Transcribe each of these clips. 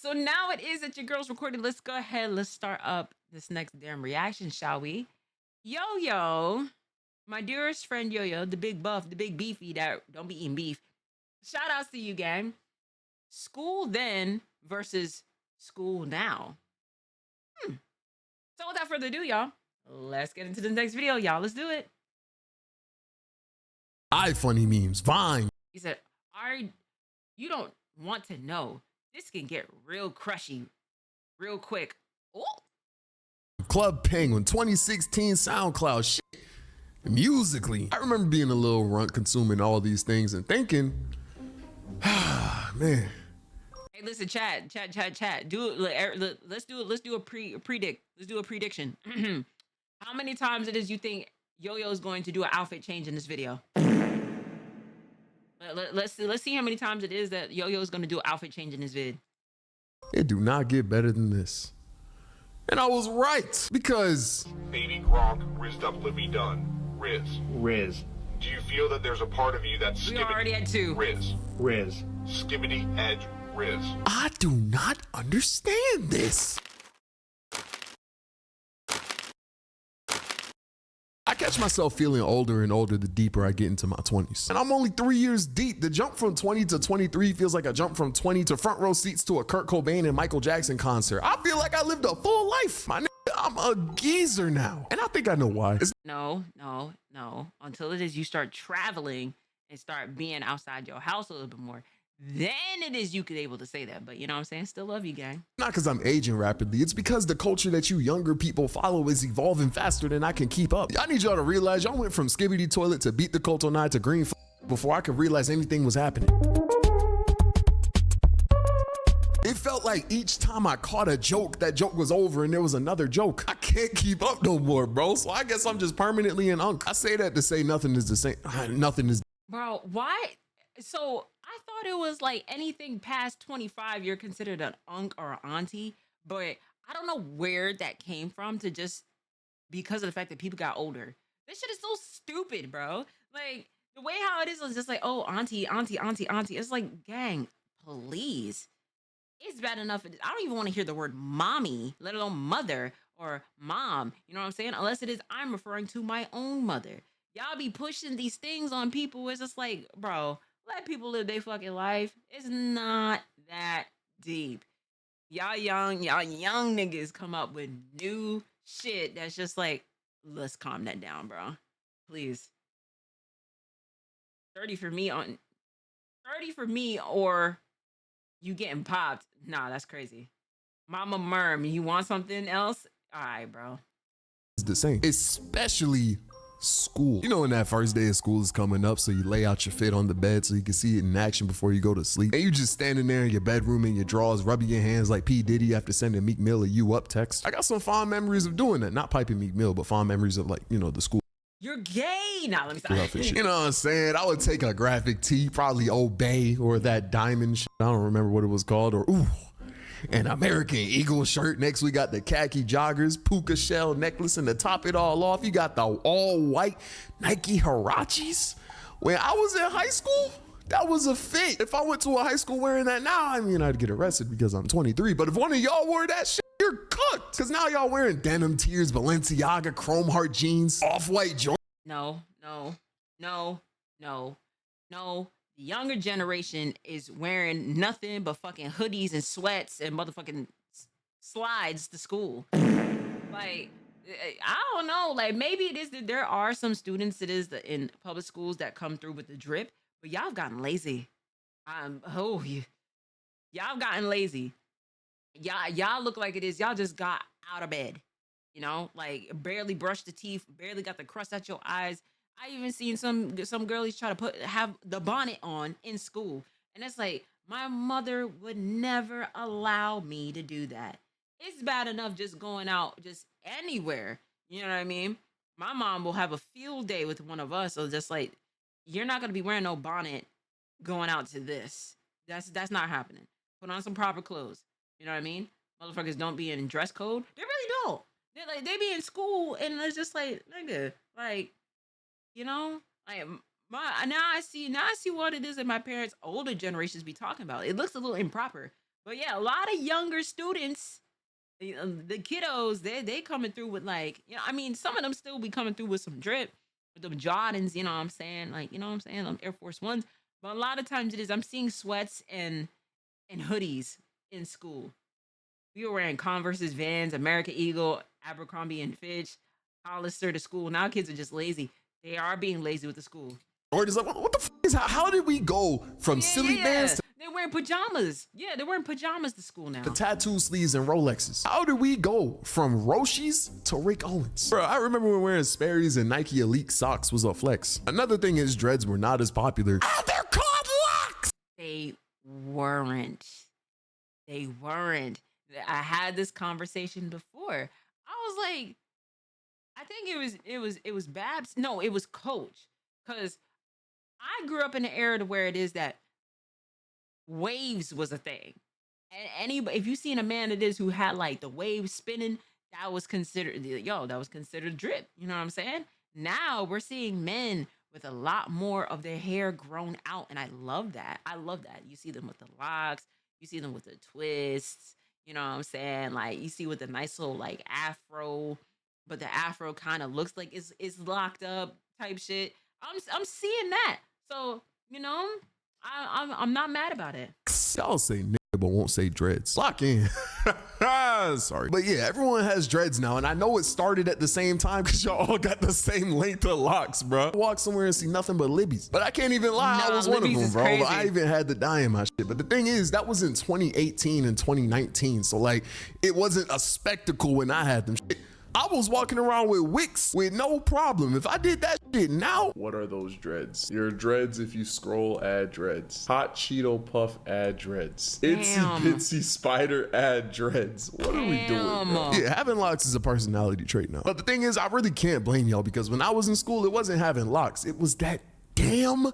So now it is that your girl's recording. Let's go ahead. Let's start up this next damn reaction, shall we? Yo, yo, my dearest friend Yo Yo, the big buff, the big beefy that don't be eating beef. Shout outs to you, gang. School then versus school now. So without further ado, y'all, let's get into the next video, y'all. Let's do it. Funny memes, Vine. He said, you don't want to know. This can get real crushy real quick. Oh. Club Penguin, 2016 SoundCloud shit. Musically, I remember being a little runt consuming all these things and thinking, man. Hey, listen, chat. Do it. Let's do it. Let's do a predict. Let's do a prediction. How many times it is you think Yo-Yo is going to do an outfit change in this video? Let's see how many times it is that Yo-Yo is going to do an outfit change in this vid. It do not get better than this. And I was right, because Baby Gronk, Rizzed Up Livy Dunn. Riz. Do you feel that there's a part of you that's We already had two. Riz. Skibbity Edge Riz. I do not understand this. I catch myself feeling older and older the deeper I get into my 20s. And I'm only 3 years deep. The jump from 20 to 23 feels like a jump from 20 to front row seats to a Kurt Cobain and Michael Jackson concert. I feel like I lived a full life. My nigga, I'm a geezer now. And I think I know why. No. Until it is you start traveling and start being outside your house a little bit more. Then it is you could able to say that. But you know what I'm saying? Still love you, gang. Not because I'm aging rapidly. It's because the culture that you younger people follow is evolving faster than I can keep up. I need y'all to realize y'all went from Skibbity Toilet to Beat the Cult 09 to Green before I could realize anything was happening. It felt like each time I caught a joke, that joke was over and there was another joke. I can't keep up no more, bro. So I guess I'm just permanently an unk. I say that to say nothing is the same. Nothing is. Bro, why? So I thought it was like anything past 25, you're considered an unk or an auntie. But I don't know where that came from to just because of the fact that people got older. This shit is so stupid, bro. Like the way how it is just like, oh, auntie. It's like, gang, please. It's bad enough. I don't even want to hear the word mommy, let alone mother or mom. You know what I'm saying? Unless it is I'm referring to my own mother. Y'all be pushing these things on people. It's just like, bro, let people live their fucking life. It's not that deep. Y'all young niggas come up with new shit that's just like, let's calm that down, bro. Please. 30 for me or you getting popped. Nah, that's crazy. Mama Merm, you want something else? All right, bro. It's the same, especially school. You know when that first day of school is coming up, so you lay out your fit on the bed so you can see it in action before you go to sleep. And you just standing there in your bedroom in your drawers, rubbing your hands like P. Diddy after sending Meek Mill a "you up" text. I got some fond memories of doing that. Not piping Meek Mill, but fond memories of, like, you know, the school. You're gay. Nah, let me stop. You know what I'm saying? I would take a graphic tee, probably Obey or that diamond shit. I don't remember what it was called. Or an American Eagle shirt. Next, we got the khaki joggers, puka shell necklace, and to top it all off, you got the all white Nike Huaraches. When I was in high school, that was a fit. If I went to a high school wearing that now, I mean, I'd get arrested because I'm 23. But if one of y'all wore that shit, you're cooked. Because now y'all wearing denim tears, Balenciaga, chrome heart jeans, off-white Jordan. No. The younger generation is wearing nothing but fucking hoodies and sweats and motherfucking slides to school. Like, I don't know. Like, maybe it is that there are some students that is in public schools that come through with the drip, but y'all have gotten lazy. Y'all have gotten lazy. Y'all look like it is. Y'all just got out of bed. You know, like barely brushed the teeth, barely got the crust out your eyes. I even seen some girlies try to have the bonnet on in school. And it's like, my mother would never allow me to do that. It's bad enough just going out just anywhere. You know what I mean? My mom will have a field day with one of us. So just like, you're not going to be wearing no bonnet going out to this. That's not happening. Put on some proper clothes. You know what I mean? Motherfuckers don't be in dress code. They really don't. They be in school and it's just like, nigga, like, you know, like now I see what it is that my parents' older generations be talking about. It looks a little improper. But yeah, a lot of younger students, the kiddos, they coming through with like, I mean, some of them still be coming through with some drip, with them Jordans, you know what I'm saying? Like, you know what I'm saying? Them Air Force Ones. But a lot of times I'm seeing sweats and hoodies in school. We were wearing Converse's, Vans, American Eagle, Abercrombie and Fitch, Hollister to school. Now kids are just lazy. They are being lazy with the school. Or just like, what the is how did we go from silly bands to they're wearing pajamas. Yeah, they're wearing pajamas to school now. the tattoo sleeves and Rolexes? How did we go from Roshis to Rick Owens? Bro, I remember when wearing Sperry's and Nike Elite socks was a flex. Another thing is dreads were not as popular. Oh, they're called locks! They weren't. They weren't. I had this conversation before. I was like, I think it was Babs. No, it was Coach. Cause I grew up in an era to where it is that waves was a thing. And anybody, if you seen a man that is who had like the waves spinning, that was considered that was considered drip. You know what I'm saying? Now we're seeing men with a lot more of their hair grown out, and I love that. I love that. You see them with the locks, you see them with the twists. You know what I'm saying? Like you see with the nice little like afro, but the afro kind of looks like it's locked up type shit. I'm seeing that. So I'm not mad about it. Y'all say nigga but won't say dreads. Lock in. Sorry. But yeah, everyone has dreads now. And I know it started at the same time because y'all all got the same length of locks, bro. I walk somewhere and see nothing but Libby's. But I can't even lie, I was one of them, bro. But I even had the dye in my shit. But the thing is, that was in 2018 and 2019. So like, it wasn't a spectacle when I had them shit. I was walking around with wicks with no problem. If I did that shit now. What are those dreads? Your dreads, if you scroll, add dreads. Hot Cheeto Puff, add dreads. Itsy Bitsy Spider, add dreads. What are we doing, bro? Yeah, having locks is a personality trait now. But the thing is, I really can't blame y'all because when I was in school, it wasn't having locks. It was that damn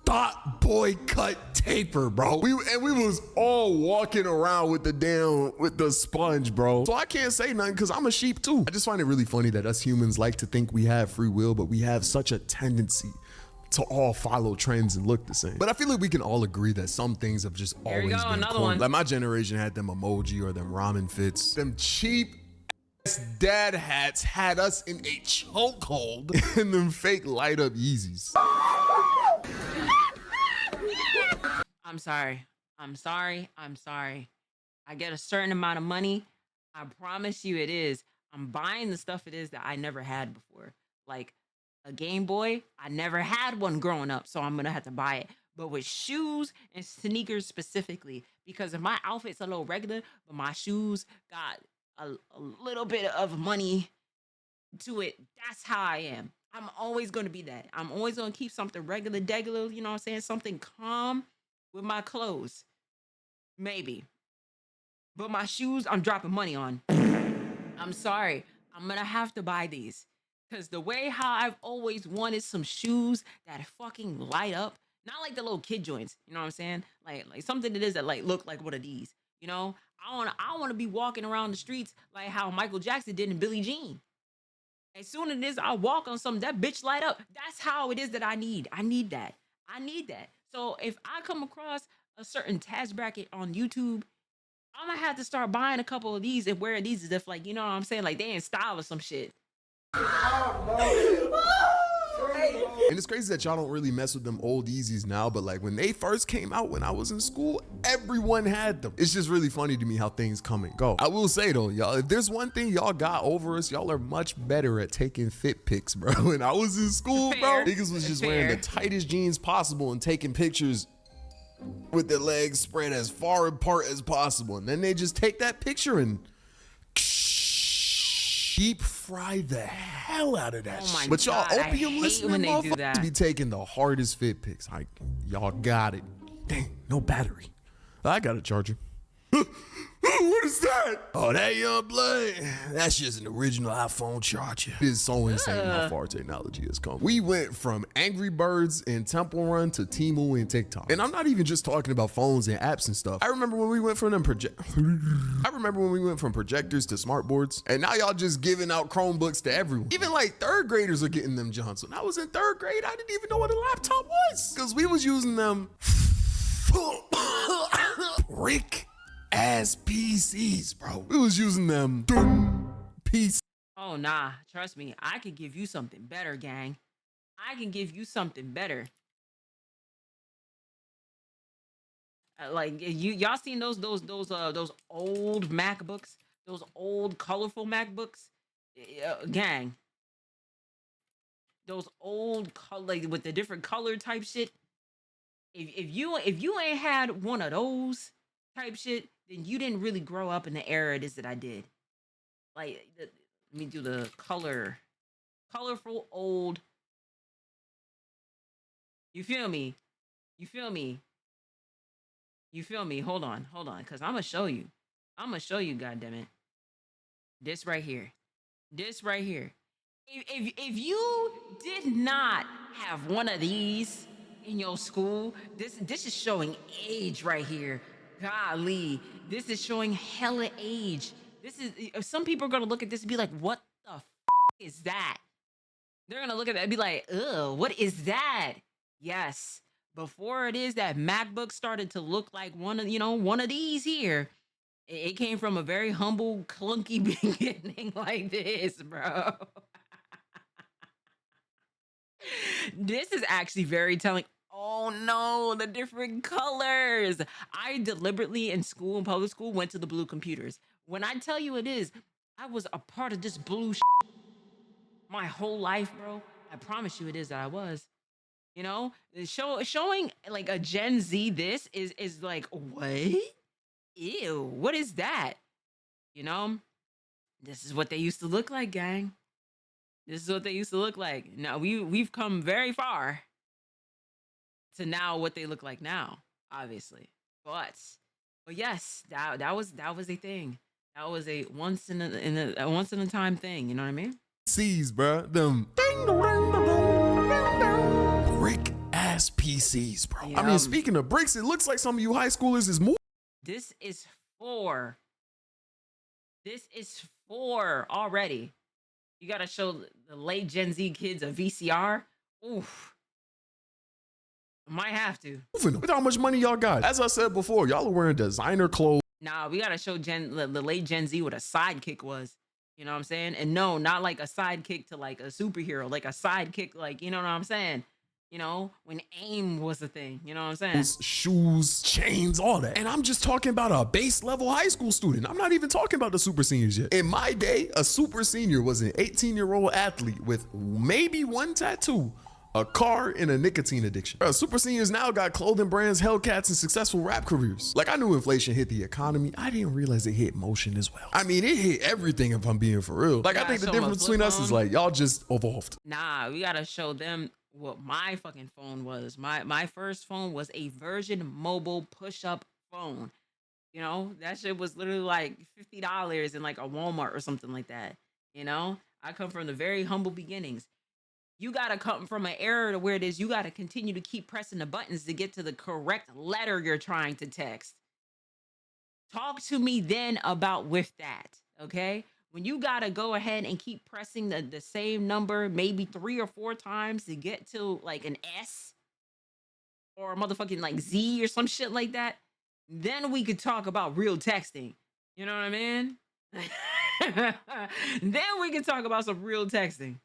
thought boy cut taper, bro. We was all walking around with the sponge, bro. So I can't say nothing because I'm a sheep too. I just find it really funny that us humans like to think we have free will, but we have such a tendency to all follow trends and look the same. But I feel like we can all agree that some things have just always been corny. Like my generation had them emoji or them ramen fits. Them cheap dad hats had us in a chokehold and them fake light up Yeezys. I'm sorry. I get a certain amount of money. I promise you it is. I'm buying the stuff it is that I never had before. Like a Game Boy, I never had one growing up, so I'm going to have to buy it. But with shoes and sneakers specifically, because if my outfit's a little regular, but my shoes got a little bit of money to it, that's how I am. I'm always going to be that. I'm always going to keep something regular, degular, you know what I'm saying? Something calm with my clothes. Maybe. But my shoes, I'm dropping money on. I'm sorry. I'm going to have to buy these. Because the way how I've always wanted some shoes that fucking light up, not like the little kid joints, you know what I'm saying? Like something that is that like look like one of these, you know? I want to be walking around the streets like how Michael Jackson did in Billie Jean. As soon as it is I walk on something, that bitch light up. That's how it is that I need. I need that. So if I come across a certain task bracket on YouTube, I'm gonna have to start buying a couple of these and wearing these as if like, you know what I'm saying? Like they in style or some shit. And it's crazy that y'all don't really mess with them old Yeezys now, but like when they first came out when I was in school, everyone had them. It's just really funny to me how things come and go. I will say though, y'all, if there's one thing y'all got over us, y'all are much better at taking fit pics, bro. When I was in school, bro, niggas was just wearing the tightest jeans possible and taking pictures with their legs spread as far apart as possible. And then they just take that picture and deep fry the hell out of that shit. But y'all opium listening motherfuckers be taking the hardest fit pics. Y'all got it. Dang, no battery. I got a charger. What is that? Oh, that young blood. That's just an original iPhone charger. It is so insane how far technology has come. We went from Angry Birds and Temple Run to Temu and TikTok. And I'm not even just talking about phones and apps and stuff. I remember when we went from projectors to smart boards. And now y'all just giving out Chromebooks to everyone. Even like third graders are getting them Johns. When I was in third grade, I didn't even know what a laptop was. Because we was using them brick ass PCs, bro. We was using them PCs. Oh nah, trust me, I can give you something better, gang. I can give you something better. Like y'all seen those old MacBooks, those old colorful MacBooks, gang. Those old like with the different color type shit. If you ain't had one of those type shit, then you didn't really grow up in the era it is that I did. Like let me do the colorful old. You feel me? You feel me? You feel me? Hold on, cause I'm gonna show you. I'm gonna show you, goddammit. This right here. This right here. If you did not have one of these in your school, this is showing age right here. Golly, this is showing hella age. This is some people are gonna look at this and be like, "What the is that?" They're gonna look at that and be like, "Ugh, what is that?" Yes, before it is that MacBook started to look like one of these here. It came from a very humble, clunky beginning like this, bro. This is actually very telling. Oh no, the different colors. I deliberately in school, in public school, went to the blue computers. When I tell you it is, I was a part of this blue my whole life, bro. I promise you it is that I was. You know, showing like a Gen Z this is like, what? Ew, what is that? You know, this is what they used to look like, gang. This is what they used to look like. Now we've come very far to now what they look like now, obviously. But yes, that was a thing. That was a once in a once in a time thing. You know what I mean? PCs, bro. Them brick ass PCs, bro. I mean, speaking of bricks, it looks like some of you high schoolers is more. This is for. This is for already. You gotta show the late Gen Z kids a VCR. Oof. Might have to. Look at how much money y'all got. As I said before, y'all are wearing designer clothes. Nah, we gotta show the late Gen Z what a sidekick was. You know what I'm saying? And no, not like a sidekick to like a superhero, like a sidekick, like, you know what I'm saying? You know, when AIM was a thing, you know what I'm saying? Shoes, chains, all that. And I'm just talking about a base level high school student. I'm not even talking about the super seniors yet. In my day, a super senior was an 18-year-old athlete with maybe one tattoo, a car, and a nicotine addiction. Super seniors now got clothing brands, Hellcats, and successful rap careers. Like, I knew inflation hit the economy. I didn't realize it hit motion as well. I mean, it hit everything if I'm being for real. Like, I think the difference between us is like, y'all just evolved. Nah, we gotta show them what my fucking phone was. My first phone was a Virgin Mobile push-up phone. You know, that shit was literally like $50 in like a Walmart or something like that. You know, I come from the very humble beginnings. You gotta come from an era to where it is you gotta continue to keep pressing the buttons to get to the correct letter you're trying to text. Talk to me then about with that, okay? When you gotta go ahead and keep pressing the same number maybe 3 or 4 times to get to like an S or a motherfucking like Z or some shit like that, then we could talk about real texting. You know what I mean? Then we can talk about some real texting.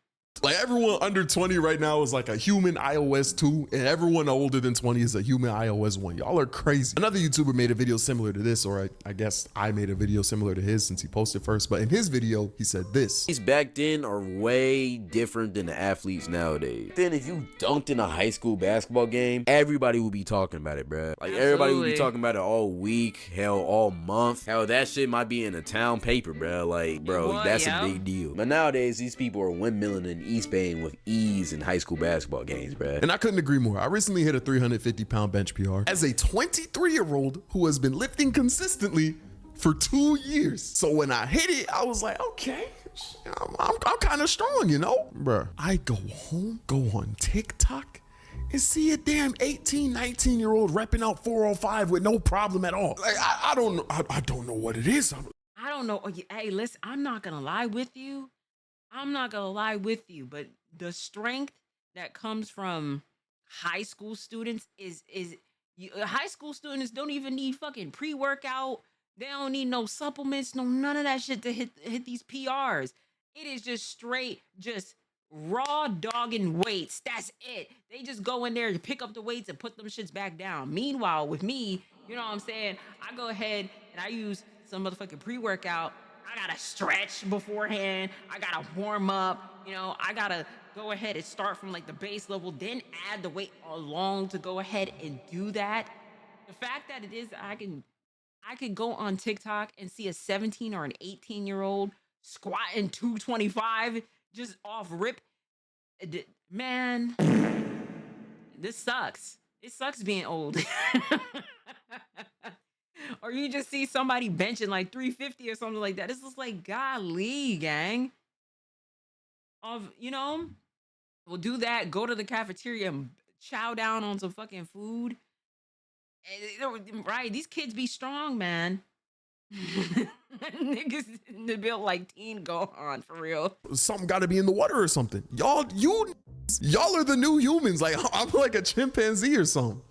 Like, everyone under 20 right now is like a human iOS 2, and everyone older than 20 is a human iOS 1. Y'all are crazy. Another YouTuber made a video similar to this, or I guess I made a video similar to his since he posted first, but in his video, he said this. These back then are way different than the athletes nowadays. Then if you dunked in a high school basketball game, everybody would be talking about it, bruh. Like, everybody would be talking about it all week, hell, all month. Hell, that shit might be in a town paper, bruh. Like, bro, that's a big deal. But nowadays, these people are windmilling in East Bay with ease in high school basketball games, bruh. And I couldn't agree more. I recently hit a 350-pound bench PR as a 23-year-old who has been lifting consistently for 2 years. So when I hit it, I was like, okay, I'm kind of strong, you know? Bruh, I go home, go on TikTok, and see a damn 18, 19-year-old repping out 405 with no problem at all. Like, I don't know. I don't know what it is. I don't know. Hey, listen, I'm not gonna lie with you. But the strength that comes from high school students is high school students don't even need fucking pre-workout. They don't need no supplements, no none of that shit to hit these PRs. It is just straight, just raw dogging weights. That's it. They just go in there to pick up the weights and put them shits back down. Meanwhile, with me, you know what I'm saying? I go ahead and I use some motherfucking pre-workout. I gotta stretch beforehand. I gotta warm up. You know, I gotta go ahead and start from like the base level, then add the weight along to go ahead and do that. The fact that it is, I can go on TikTok and see a 17 or an 18-year-old squatting 225 just off rip. Man, this sucks. It sucks being old. Or you just see somebody benching like 350 or something like that. It's just like, golly, gang. We'll do that, go to the cafeteria and chow down on some fucking food. Right, these kids be strong, man. Niggas in the build like Teen Gohan, for real. Something got to be in the water or something. Y'all are the new humans. Like, I'm like a chimpanzee or something.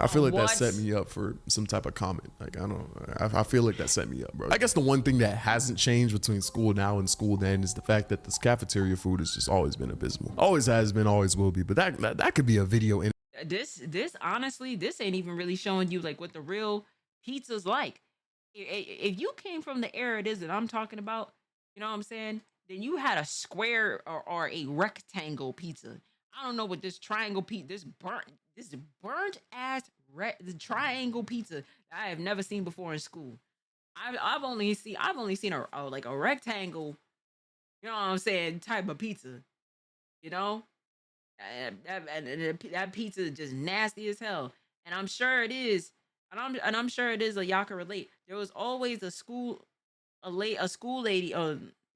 I feel like that set me up for some type of comment. Like, I feel like that set me up, bro. I guess the one thing that hasn't changed between school now and school then is the fact that this cafeteria food has just always been abysmal. Always has been, always will be. But that could be a video in this honestly, this ain't even really showing you like what the real pizza's like. If you came from the era it is that I'm talking about, you know what I'm saying? Then you had a square or a rectangle pizza. I don't know what this triangle pizza, this burnt ass the triangle pizza I have never seen before in school. I've only seen a rectangle, you know what I'm saying, type of pizza, you know. That pizza is just nasty as hell, and I'm sure it is, I'm sure it is. A y'all can relate. There was always a school lady,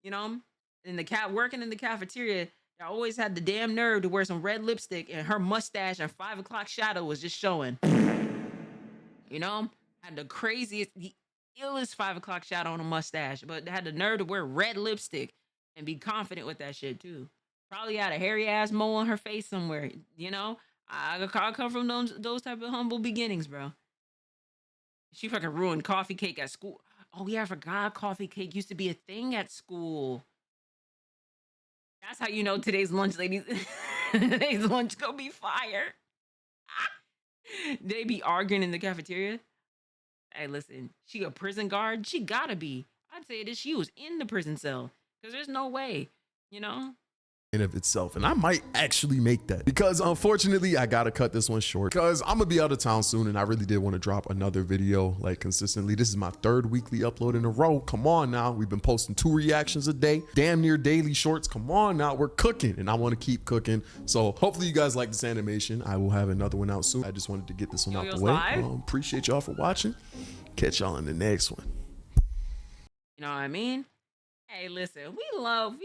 you know, in the working in the cafeteria. I always had the damn nerve to wear some red lipstick, and her mustache and 5 o'clock shadow was just showing. You know, had the illest 5 o'clock shadow on a mustache, but had the nerve to wear red lipstick and be confident with that shit too. Probably had a hairy ass mole on her face somewhere. You know, I come from those type of humble beginnings, bro. She fucking ruined coffee cake at school. Oh yeah, I forgot coffee cake used to be a thing at school. That's how you know today's lunch, ladies. Today's lunch gonna be fire. They be arguing in the cafeteria. Hey, listen, she a prison guard? She gotta be. I'd say that she was in the prison cell. Because there's no way, you know? of itself, and I might actually make that, because unfortunately I gotta cut this one short because I'm gonna be out of town soon, and I really did want to drop another video like consistently. This is my 3rd weekly upload in a row. Come on now, we've been posting 2 reactions a day, damn near daily shorts. Come on now, we're cooking, and I want to keep cooking. So hopefully you guys like this animation. I will have another one out soon. I just wanted to get this one out the way. Appreciate y'all for watching. Catch y'all in the next one. You know what I mean? Hey, listen, we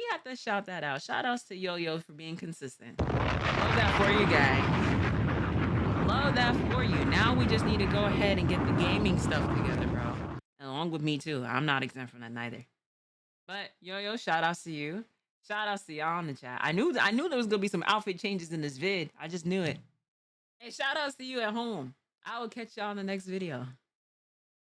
have to shout that out. Shout outs to Yo-Yo for being consistent. Love that for you, guys. Love that for you. Now we just need to go ahead and get the gaming stuff together, bro. And along with me, too. I'm not exempt from that neither. But, Yo-Yo, shout outs to you. Shout outs to y'all in the chat. I knew there was going to be some outfit changes in this vid. I just knew it. Hey, shout outs to you at home. I will catch y'all in the next video.